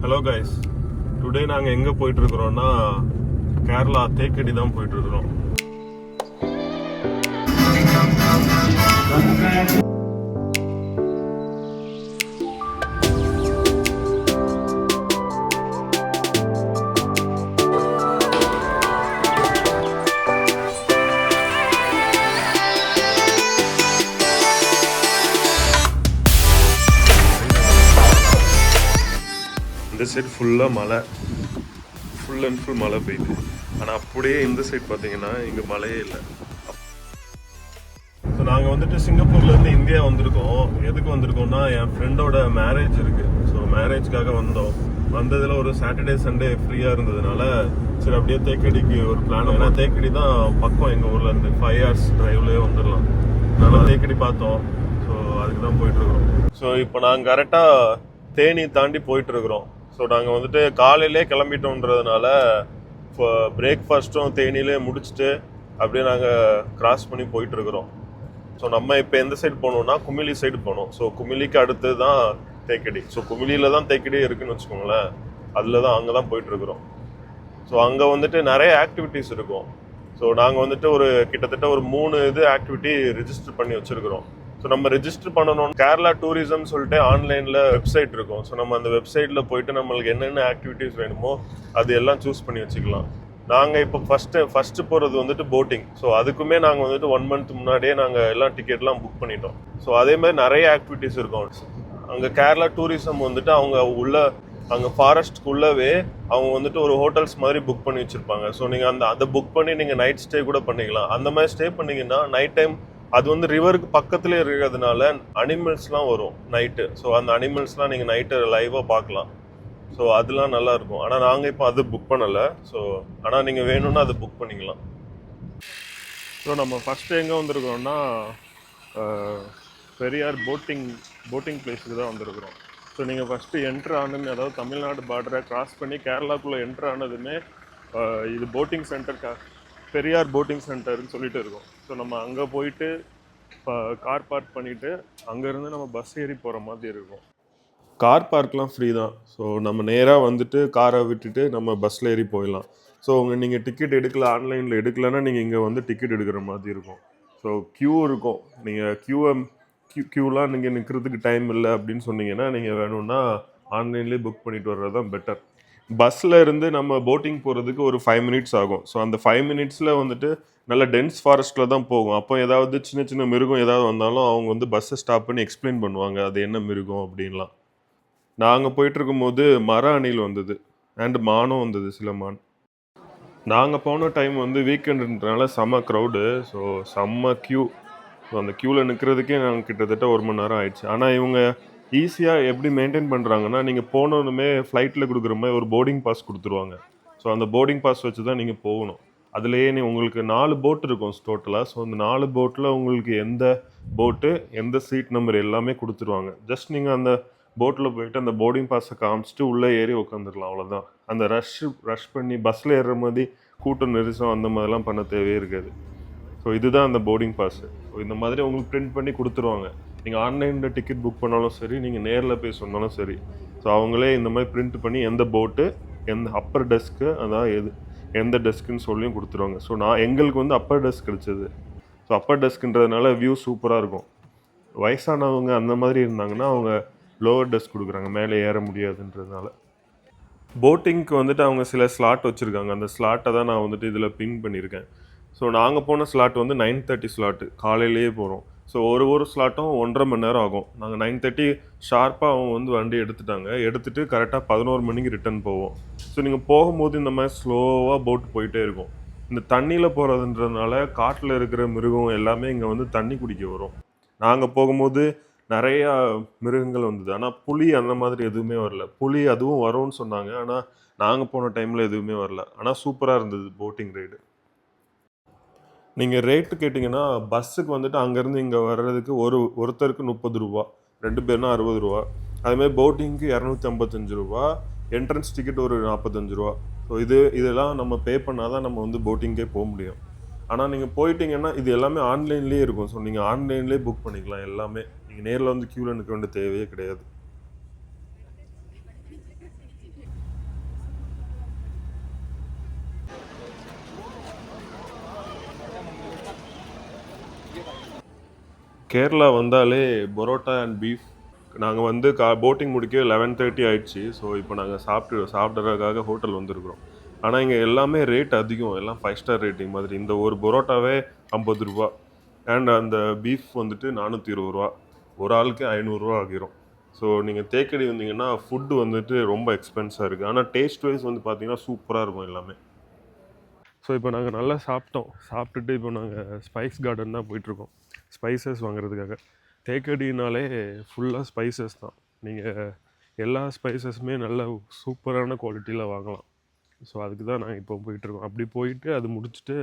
Hello guys, today நாங்கள் எங்கே போயிட்டுருக்குறோன்னா கேரளா தேக்கடி தான் போயிட்டுருக்குறோம். இந்த சைடு ஃபுல்லாக மழை, ஃபுல் அண்ட் ஃபுல் மழை பெய்யுது. ஆனால் அப்படியே இந்த சைடு பார்த்தீங்கன்னா இங்கே மழையே இல்லை. ஸோ நாங்கள் வந்துட்டு சிங்கப்பூர்லேருந்து இந்தியா வந்திருக்கோம். எதுக்கு வந்திருக்கோம்னா என் ஃப்ரெண்டோட மேரேஜ் இருக்குது. ஸோ மேரேஜ்க்காக வந்தோம். வந்ததில் ஒரு சாட்டர்டே சண்டே ஃப்ரீயாக இருந்ததுனால சரி அப்படியே தேக்கடிக்கு ஒரு பிளான். ஏன்னா தேக்கடி தான் பக்கம் எங்கள் ஊர்லேருந்து 5 hours டிரைவ்லேயே வந்துடலாம். அதனால் தேக்கடி பார்த்தோம். ஸோ அதுக்கு தான் போயிட்டுருக்குறோம். ஸோ இப்போ நாங்கள் கரெக்டாக தேனி தாண்டி போயிட்டுருக்குறோம். ஸோ நாங்கள் வந்துட்டு காலையிலே கிளம்பிட்டோன்றதுனால இப்போ பிரேக்ஃபாஸ்ட்டும் தேனியிலே முடிச்சுட்டு அப்படியே நாங்கள் கிராஸ் பண்ணி போயிட்டுருக்குறோம். ஸோ நம்ம இப்போ எந்த சைடு போகணுன்னா குமிலி சைடு போகணும். ஸோ குமிலிக்கு அடுத்து தான் தேக்கடி. ஸோ குமிலியில் தான் தேக்கடி இருக்குதுன்னு வச்சுக்கோங்களேன். அதில் தான் அங்கே தான் போயிட்டுருக்குறோம். ஸோ அங்கே வந்துட்டு நிறைய ஆக்டிவிட்டீஸ் இருக்கும். ஸோ நாங்கள் வந்துட்டு கிட்டத்தட்ட ஒரு 3 ஆக்டிவிட்டி ரிஜிஸ்டர் பண்ணி வச்சுருக்குறோம். ஸோ நம்ம ரெஜிஸ்டர் பண்ணணும். கேரளா டூரிசம் சொல்லிட்டு ஆன்லைனில் வெப்சைட் இருக்கும். ஸோ நம்ம அந்த வெப்சைட்டில் போயிட்டு நம்மளுக்கு என்னென்ன ஆக்டிவிட்டீஸ் வேணுமோ அது எல்லாம் சூஸ் பண்ணி வச்சுக்கலாம். நாங்கள் இப்போ ஃபஸ்ட்டு போகிறது வந்துட்டு போட்டிங். ஸோ அதுக்குமே நாங்கள் வந்துட்டு 1 month முன்னாடியே நாங்கள் எல்லாம் டிக்கெட்லாம் புக் பண்ணிட்டோம். ஸோ அதேமாதிரி நிறைய ஆக்டிவிட்டீஸ் இருக்கும். அங்கே கேரளா டூரிசம் வந்துட்டு அவங்க அங்கே ஃபாரஸ்ட்குள்ளவே அவங்க வந்துட்டு ஒரு ஹோட்டல்ஸ் மாதிரி புக் பண்ணி வச்சுருப்பாங்க. ஸோ நீங்கள் அதை புக் பண்ணி நீங்கள் நைட் ஸ்டே கூட பண்ணிக்கலாம். அந்த மாதிரி ஸ்டே பண்ணிங்கன்னா நைட் டைம் அது வந்து ரிவருக்கு பக்கத்துலேயே இருக்கிறதுனால அனிமல்ஸ்லாம் வரும் நைட்டு. ஸோ அந்த அனிமல்ஸ்லாம் நீங்கள் நைட்டு லைவாக பார்க்கலாம். ஸோ அதெல்லாம் நல்லாயிருக்கும். ஆனால் நாங்கள் இப்போ அது புக் பண்ணலை. ஸோ ஆனால் நீங்கள் வேணும்னா அதை புக் பண்ணிக்கலாம். ஸோ நம்ம ஃபஸ்ட்டு எங்கே வந்திருக்கோம்னா பெரியார் போட்டிங் பிளேஸுக்கு தான் வந்திருக்கிறோம். ஸோ நீங்கள் ஃபஸ்ட்டு என்ட்ரு ஆனதுமே, அதாவது தமிழ்நாடு பார்டரை கிராஸ் பண்ணி கேரளாக்குள்ளே என்ட்ரு ஆனதுமே இது போட்டிங் சென்டர், பெரியார் போட்டிங் சென்டர்னு சொல்லிட்டு இருக்கோம். ஸோ நம்ம அங்கே போயிட்டு கார் பார்க் பண்ணிவிட்டு அங்கேருந்து நம்ம பஸ் ஏறி போகிற மாதிரி இருக்கும். கார் பார்க்லாம் ஃப்ரீ தான். ஸோ நம்ம நேராக வந்துட்டு காரை விட்டுட்டு நம்ம பஸ்ஸில் ஏறி போயிடலாம். ஸோ நீங்கள் டிக்கெட் எடுக்கல, ஆன்லைனில் எடுக்கலைன்னா நீங்கள் இங்கே வந்து டிக்கெட் எடுக்கிற மாதிரி இருக்கும். ஸோ க்யூ இருக்கும். நீங்கள் க்யூலாம் நீங்கள் நிற்கிறதுக்கு டைம் இல்லை அப்படின்னு சொன்னீங்கன்னா நீங்கள் வேணும்னா ஆன்லைன்லேயே புக் பண்ணிட்டு வர்றது தான் பெட்டர். பஸ்ஸில் இருந்து நம்ம போட்டிங் போகிறதுக்கு ஒரு 5 minutes ஆகும். ஸோ அந்த 5 minutesல வந்துட்டு நல்ல டென்ஸ் ஃபாரஸ்ட்டில் தான் போகும். அப்போ ஏதாவது சின்ன சின்ன மிருகம் ஏதாவது வந்தாலும் அவங்க வந்து பஸ்ஸை ஸ்டாப் பண்ணி எக்ஸ்பிளைன் பண்ணுவாங்க அது என்ன மிருகம் அப்படின்லாம். நாங்கள் போயிட்டுருக்கும்போது மர அணில் வந்தது அண்ட் மானும் வந்தது, சில மான். நாங்கள் போன டைம் வந்து வீக்கெண்டுன்றனால செம்ம க்ரௌடு. ஸோ செம்ம க்யூ. ஸோ அந்த க்யூவில் நிற்கிறதுக்கே நாங்கள் கிட்டத்தட்ட 1 மணி நேரம் ஆயிடுச்சு. ஆனால் இவங்க ஈஸியாக எப்படி மெயின்டைன் பண்ணுறாங்கன்னா, நீங்கள் போனோன்னுமே ஃப்ளைட்டில் கொடுக்குற மாதிரி ஒரு போர்டிங் பாஸ் கொடுத்துருவாங்க. ஸோ அந்த போர்டிங் பாஸ் வச்சு தான் நீங்கள் போகணும். அதுலேயே உங்களுக்கு 4 போட் இருக்கும் டோட்டலாக. ஸோ அந்த 4 போட்டில் உங்களுக்கு எந்த போட்டு எந்த சீட் நம்பர் எல்லாமே கொடுத்துருவாங்க. ஜஸ்ட் நீங்கள் அந்த போட்டில் போயிட்டு அந்த போர்டிங் பாஸை காமிச்சிட்டு உள்ளே ஏறி உட்காந்துடலாம், அவ்வளோதான். அந்த ரஷ் பண்ணி பஸ்ஸில் ஏறுற மாதிரி கூட்டம் நெரிசம் அந்த மாதிரிலாம் பண்ண தேவையே இருக்காது. ஸோ இதுதான் அந்த போர்டிங் பாஸு. ஸோ இந்த மாதிரி உங்களுக்கு பிரிண்ட் பண்ணி கொடுத்துருவாங்க. நீங்கள் ஆன்லைனில் டிக்கெட் புக் பண்ணாலும் சரி, நீங்கள் நேரில் போய் சொன்னாலும் சரி, ஸோ அவங்களே இந்த மாதிரி பிரிண்ட் பண்ணி எந்த போட்டு எந்த அப்பர் டெஸ்க்கு, அதான் எந்த டெஸ்க்குன்னு சொல்லியும் கொடுத்துருவாங்க. ஸோ எங்களுக்கு வந்து அப்பர் டெஸ்க் கிடச்சிது. ஸோ அப்பர் டெஸ்க்குன்றதுனால வியூ சூப்பராக இருக்கும். வயசானவங்க அந்த மாதிரி இருந்தாங்கன்னா அவங்க லோவர் டெஸ்க் கொடுக்குறாங்க, மேலே ஏற முடியாதுன்றதுனால. போட்டிங்க்கு வந்துட்டு அவங்க சில ஸ்லாட் வச்சுருக்காங்க. அந்த ஸ்லாட்டை தான் நான் வந்துட்டு இதில் பின் பண்ணியிருக்கேன். ஸோ நாங்கள் போன ஸ்லாட் வந்து 9:30 ஸ்லாட்டு, காலையிலேயே போகிறோம். ஸோ ஒரு ஸ்லாட்டும் 1.5 மணி நேரம் ஆகும். நாங்கள் 9:30 ஷார்ப்பாக அவங்க வந்து வண்டி எடுத்துகிட்டு கரெக்டாக 11 மணிக்கு ரிட்டர்ன் போவோம். ஸோ நீங்கள் போகும்போது இந்த மாதிரி ஸ்லோவாக போட்டு போயிட்டே இருக்கும். இந்த தண்ணியில் போகிறதுன்றதுனால காட்டில் இருக்கிற மிருகம் எல்லாமே இங்கே வந்து தண்ணி குடிக்க வரும். நாங்கள் போகும்போது நிறையா மிருகங்கள் வந்தது. ஆனால் புலி அந்த மாதிரி எதுவுமே வரல. புலி அதுவும் வரும்னு சொன்னாங்க. ஆனால் நாங்கள் போன டைமில் எதுவுமே வரல. ஆனால் சூப்பராக இருந்தது போட்டிங் ரைடு. நீங்கள் ரேட்டு கேட்டிங்கன்னா பஸ்ஸுக்கு வந்துட்டு அங்கேருந்து இங்கே வர்றதுக்கு ஒருத்தருக்கு 30 ரூபா, 2 பேர்னா 60 ரூபா. அதுமாதிரி போட்டிங்க்கு 255 ரூபா, என்ட்ரன்ஸ் டிக்கெட் ஒரு 45 ரூபா. ஸோ இதெல்லாம் நம்ம பே பண்ணால் தான் நம்ம வந்து போட்டிங்கே போக முடியும். ஆனால் நீங்கள் போயிட்டீங்கன்னா இது எல்லாமே ஆன்லைன்லேயே இருக்கும். ஸோ நீங்கள் ஆன்லைன்லேயே புக் பண்ணிக்கலாம் எல்லாமே. நீங்கள் நேரில் வந்து க்யூவில் நிற்க வேண்டிய தேவையே கிடையாது. கேரளா வந்தாலே பரோட்டா அண்ட் பீஃப். நாங்கள் வந்து போட்டிங் முடிக்க 11:30 ஆயிடுச்சு. ஸோ இப்போ நாங்கள் சாப்பிட்றதுக்காக ஹோட்டல் வந்திருக்கிறோம். ஆனால் இங்கே எல்லாமே ரேட் அதிகம், எல்லாம் 5 ஸ்டார் ரேட்டிங் மாதிரி. இந்த ஒரு பரோட்டாவே 50 ரூபா அண்ட் அந்த பீஃப் வந்துட்டு 420 ரூபா, ஒரு ஆளுக்கு 500 ரூபா ஆகிரும். ஸோ நீங்கள் தேக்கடி வந்தீங்கன்னா ஃபுட்டு வந்துட்டு ரொம்ப எக்ஸ்பென்ஸாக இருக்குது. ஆனால் டேஸ்ட் வைஸ் வந்து பார்த்தீங்கன்னா சூப்பராக இருக்கும் எல்லாமே. ஸோ இப்போ நாங்கள் நல்லா சாப்பிட்டோம். சாப்பிட்டுட்டு இப்போ நாங்கள் ஸ்பைஸ் கார்டன் தான் போயிட்டுருக்கோம் ஸ்பைசஸ் வாங்குறதுக்காக. தேக்கடினாலே ஃபுல்லாக ஸ்பைசஸ் தான். நீங்கள் எல்லா ஸ்பைசஸுமே நல்ல சூப்பரான குவாலிட்டியில் வாங்கலாம். ஸோ அதுக்கு தான் நாங்கள் இப்போ போயிட்டுருக்கோம். அப்படி போயிட்டு அது முடிச்சுட்டு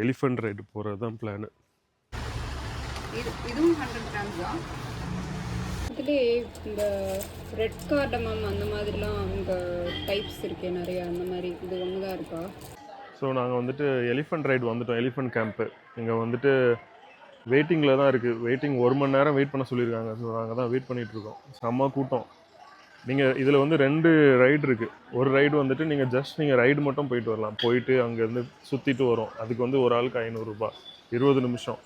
எலிஃபண்ட் ரைடு போகிறது தான் பிளானு. இதுவும் 100 கிராம்ஸ் தான். இதுலேயே இந்த ரெட் கார்டமம் அந்த மாதிரிலாம் இந்த டைப்ஸ் இருக்கே நிறையா, அந்த மாதிரி இது ஒன்று தான் இருக்கா? ஸோ நாங்கள் வந்துட்டு எலிஃபண்ட் ரைடு வந்துட்டோம். எலிஃபண்ட் கேம்ப்பு இங்கே வந்துட்டு வெயிட்டிங்கில் தான் இருக்குது. வெயிட்டிங் 1 மணி நேரம் வெயிட் பண்ண சொல்லியிருக்காங்க. ஸோ நாங்கள் தான் வெயிட் பண்ணிகிட்ருக்கோம். செம்ம கூட்டம். நீங்கள் இதில் வந்து 2 ரைடு இருக்குது. ஒரு ரைடு வந்துட்டு நீங்கள் ஜஸ்ட் நீங்கள் ரைடு மட்டும் போயிட்டு வரலாம். போயிட்டு அங்கேருந்து சுற்றிட்டு வரும். அதுக்கு வந்து ஒரு ஆளுக்கு 500 ரூபா, 20 நிமிஷம்.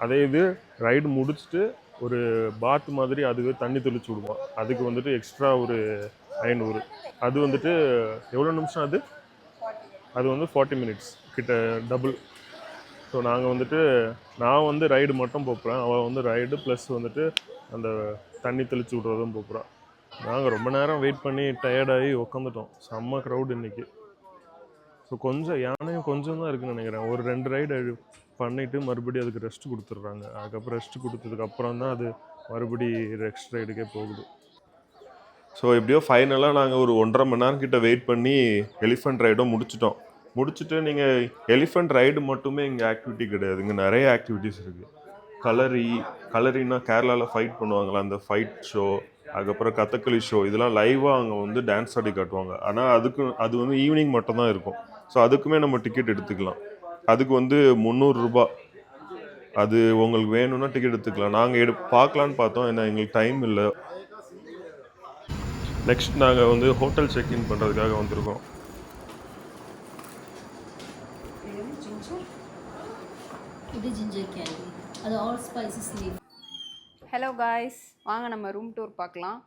அதே இது ரைடு முடிச்சுட்டு ஒரு பாத் மாதிரி அதுவே தண்ணி தெளிச்சு விடுவோம். அதுக்கு வந்துட்டு எக்ஸ்ட்ரா ஒரு 500. அது வந்துட்டு எவ்வளோ நிமிஷம் அது? அது வந்து 40 மினிட்ஸ் கிட்ட, டபுள். ஸோ நாங்கள் வந்துட்டு நான் வந்து ரைடு மட்டும் போகிறேன். அவள் வந்து ரைடு ப்ளஸ் வந்துட்டு அந்த தண்ணி தெளிச்சு விட்றதும் போகிறான். நாங்கள் ரொம்ப நேரம் வெயிட் பண்ணி டயர்டாகி உட்காந்துட்டோம். செம்ம க்ரௌட் இன்றைக்கி. ஸோ கொஞ்சம் யானையும் கொஞ்சம் தான் இருக்குதுன்னு நினைக்கிறேன். ஒரு 2 ரைடு பண்ணிவிட்டு மறுபடியும் அதுக்கு ரெஸ்ட் கொடுத்துட்றாங்க. அதுக்கப்புறம் ரெஸ்ட் கொடுத்ததுக்கப்புறம் தான் அது மறுபடி ரெஸ்ட் ரைடுக்கே போகுது. ஸோ எப்படியோ ஃபைனலாக நாங்கள் ஒரு 1.5 மணி நேரம் கிட்ட வெயிட் பண்ணி எலிஃபண்ட் ரைடும் முடிச்சிட்டோம். முடிச்சுட்டு நீங்கள் எலிஃபண்ட் ரைடு மட்டுமே இங்கே ஆக்டிவிட்டி கிடையாது, இங்கே நிறைய ஆக்டிவிட்டீஸ் இருக்குது. கலரின்னா கேரளாவில் ஃபைட் பண்ணுவாங்களா, அந்த ஃபைட் ஷோ, அதுக்கப்புறம் கதகளி ஷோ, இதெல்லாம் லைவாக அங்கே வந்து டான்ஸ் ஆடி காட்டுவாங்க. ஆனால் அது வந்து ஈவினிங் மட்டும்தான் இருக்கும். ஸோ அதுக்குமே நம்ம டிக்கெட் எடுத்துக்கலாம். அதுக்கு வந்து 300 ரூபா. அது உங்களுக்கு வேணும்னா டிக்கெட் எடுத்துக்கலாம். நாங்கள் பார்க்கலான்னு பார்த்தோம், ஏன்னா எங்களுக்கு டைம் இல்லை. நெக்ஸ்ட் நாங்கள் வந்து ஹோட்டல் செக்இன் பண்ணுறதுக்காக வந்திருக்கோம். இது ஜிஞ்சர் கேண்டி, அது all spices leaf. Hello guys, வாங்க நம்ம ரூம் டூர் பார்க்கலாம்.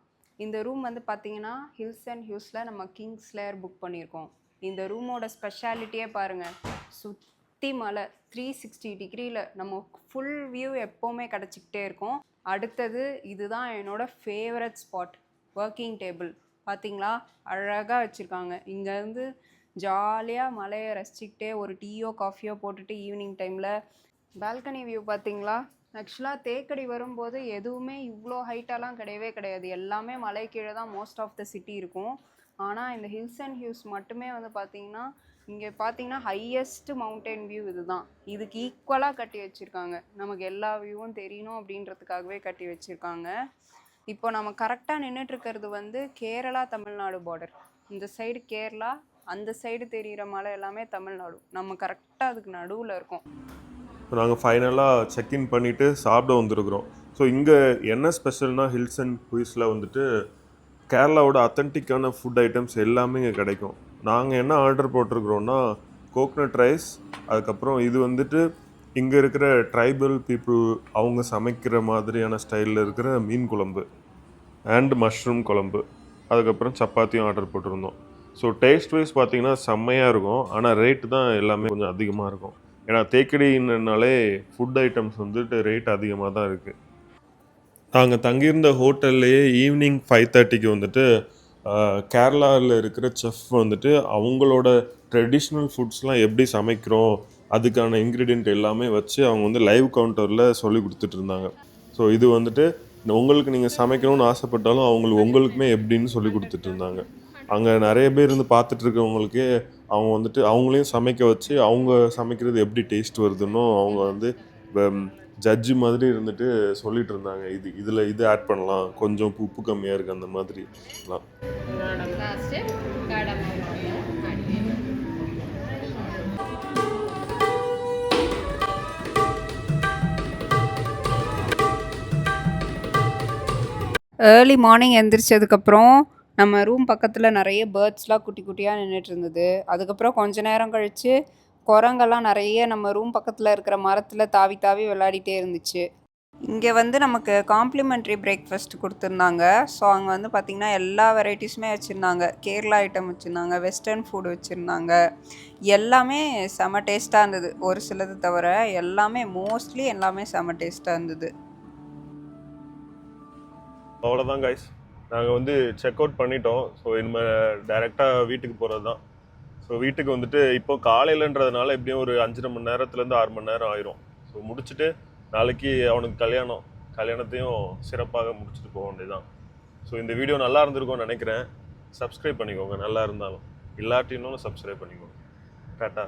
இந்த ரூம் வந்து பார்த்தீங்கன்னா ஹில்ஸ் அண்ட் ஹியூஸில் நம்ம கிங்ஸ்லேயர் புக் பண்ணியிருக்கோம். இந்த ரூமோட ஸ்பெஷாலிட்டியே பாருங்கள், சுற்றி மலை 360 டிகிரியில் நம்ம ஃபுல் வியூ எப்போவுமே கிடச்சிக்கிட்டே இருக்கும். அடுத்தது இதுதான் என்னோடய ஃபேவரட் ஸ்பாட், ஒர்க்கிங் டேபிள். பார்த்தீங்களா, அழகாக வச்சுருக்காங்க. இங்கேருந்து ஜாலியாக மலையை ரசிச்சுக்கிட்டே ஒரு டீயோ காஃபியோ போட்டுட்டு ஈவினிங் டைமில் பால்கனி வியூ பார்த்தீங்களா. ஆக்சுவலாக தேக்கடி வரும்போது எதுவுமே இவ்வளோ ஹைட்டாலாம் கிடையவே கிடையாது. எல்லாமே மலை கீழே தான் மோஸ்ட் ஆஃப் த சிட்டி இருக்கும். ஆனால் இந்த ஹில்ஸ் அண்ட் ஹியூஸ் மட்டுமே வந்து பார்த்திங்கன்னா, இங்கே பார்த்தீங்கன்னா ஹையஸ்ட் மவுண்டன் வியூ இது தான். இதுக்கு ஈக்குவலாக கட்டி வச்சுருக்காங்க. நமக்கு எல்லா வியூவும் தெரியணும் அப்படின்றதுக்காகவே கட்டி வச்சுருக்காங்க. இப்போ நம்ம கரெக்டாக நின்றுட்டுருக்கிறது வந்து கேரளா தமிழ்நாடு பார்டர். இந்த சைடு கேரளா, அந்த சைடு தெரிகிற மலை எல்லாமே தமிழ்நாடு. நம்ம கரெக்டாக அதுக்கு நடுவில் இருக்கோம். நாங்கள் ஃபைனலாக செக்இன் பண்ணிவிட்டு சாப்பிட வந்துருக்குறோம். ஸோ இங்கே என்ன ஸ்பெஷல்னால் ஹில்ஸ் அண்ட் ஹில்ஸில் வந்துட்டு கேரளாவோட அத்தன்டிக்கான ஃபுட் ஐட்டம்ஸ் எல்லாமே இங்கே கிடைக்கும். நாங்கள் என்ன ஆர்டர் போட்டிருக்கிறோன்னா கோக்னட் ரைஸ், அதுக்கப்புறம் இது வந்துட்டு இங்கே இருக்கிற ட்ரைபல் பீப்புள் அவங்க சமைக்கிற மாதிரியான ஸ்டைலில் இருக்கிற மீன் குழம்பு அண்ட் மஷ்ரூம் குழம்பு, அதுக்கப்புறம் சப்பாத்தியும் ஆர்டர் போட்டிருந்தோம். ஸோ டேஸ்ட் வைஸ் பார்த்திங்கன்னா செம்மையாக இருக்கும். ஆனால் ரேட்டு தான் எல்லாமே கொஞ்சம் அதிகமாக இருக்கும். ஏன்னா தேக்கடினாலே ஃபுட் ஐட்டம்ஸ் வந்துட்டு ரேட் அதிகமாக தான் இருக்குது. நாங்கள் தங்கியிருந்த ஹோட்டல்லையே ஈவினிங் 5:30க்கு வந்துட்டு கேரளாவில் இருக்கிற செஃப் வந்துட்டு அவங்களோட ட்ரெடிஷ்னல் ஃபுட்ஸ்லாம் எப்படி சமைக்கிறோம், அதுக்கான இன்க்ரீடியண்ட் எல்லாமே வச்சு அவங்க வந்து லைவ் கவுண்டரில் சொல்லி கொடுத்துட்டு இருந்தாங்க. ஸோ இது வந்துட்டு உங்களுக்கு நீங்கள் சமைக்கணும்னு ஆசைப்பட்டாலும் உங்களுக்குமே எப்படின்னு சொல்லி கொடுத்துட்டு இருந்தாங்க. அங்கே நிறைய பேர் இருந்து பார்த்துட்டு இருக்கவங்களுக்கே அவங்க வந்துட்டு அவங்களையும் சமைக்க வச்சு அவங்க சமைக்கிறது எப்படி டேஸ்ட் வருதுன்னு அவங்க வந்து ஜட்ஜு மாதிரி இருந்துட்டு சொல்லிட்டு இருந்தாங்க. இதில் இது ஆட் பண்ணலாம், கொஞ்சம் உப்பு கம்மியாக இருக்குது, அந்த மாதிரிலாம். ஏர்லி மார்னிங் எழுந்திரிச்சதுக்கப்புறம் நம்ம ரூம் பக்கத்தில் நிறைய பேர்ட்ஸ்லாம் குட்டி குட்டியாக நின்றுட்டு இருந்தது. அதுக்கப்புறம் கொஞ்ச நேரம் கழித்து குரங்கெல்லாம் நிறைய நம்ம ரூம் பக்கத்தில் இருக்கிற மரத்தில் தாவி தாவி விளையாடிட்டே இருந்துச்சு. இங்கே வந்து நமக்கு காம்ப்ளிமெண்ட்ரி பிரேக்ஃபாஸ்ட் கொடுத்துருந்தாங்க. ஸோ அங்கே வந்து பார்த்திங்கன்னா எல்லா வெரைட்டிஸுமே வச்சுருந்தாங்க. கேரளா ஐட்டம் வச்சுருந்தாங்க, வெஸ்டர்ன் ஃபுட் வச்சுருந்தாங்க. எல்லாமே செம டேஸ்ட்டாக இருந்தது. ஒரு சிலது தவிர எல்லாமே மோஸ்ட்லி எல்லாமே செம டேஸ்ட்டாக இருந்தது. அவ்வளோதான் கைஸ், நாங்கள் வந்து செக் அவுட் பண்ணிட்டோம். ஸோ இனிமேல் டைரெக்டாக வீட்டுக்கு போகிறது தான். ஸோ வீட்டுக்கு வந்துட்டு இப்போ காலையிலன்றதுனால எப்படியும் ஒரு 5.5 மணி நேரத்துலேருந்து 6 மணி நேரம் ஆயிரும். ஸோ முடிச்சுட்டு நாளைக்கு அவனுக்கு கல்யாணத்தையும் சிறப்பாக முடிச்சுட்டு போக வேண்டியதுதான். ஸோ இந்த வீடியோ நல்லா இருந்திருக்கும்னு நினைக்கிறேன். சப்ஸ்கிரைப் பண்ணிக்கோங்க, நல்லா இருந்தாலும். இல்லாட்டினும் சப்ஸ்கிரைப் பண்ணிக்கோங்க. டாட்டா.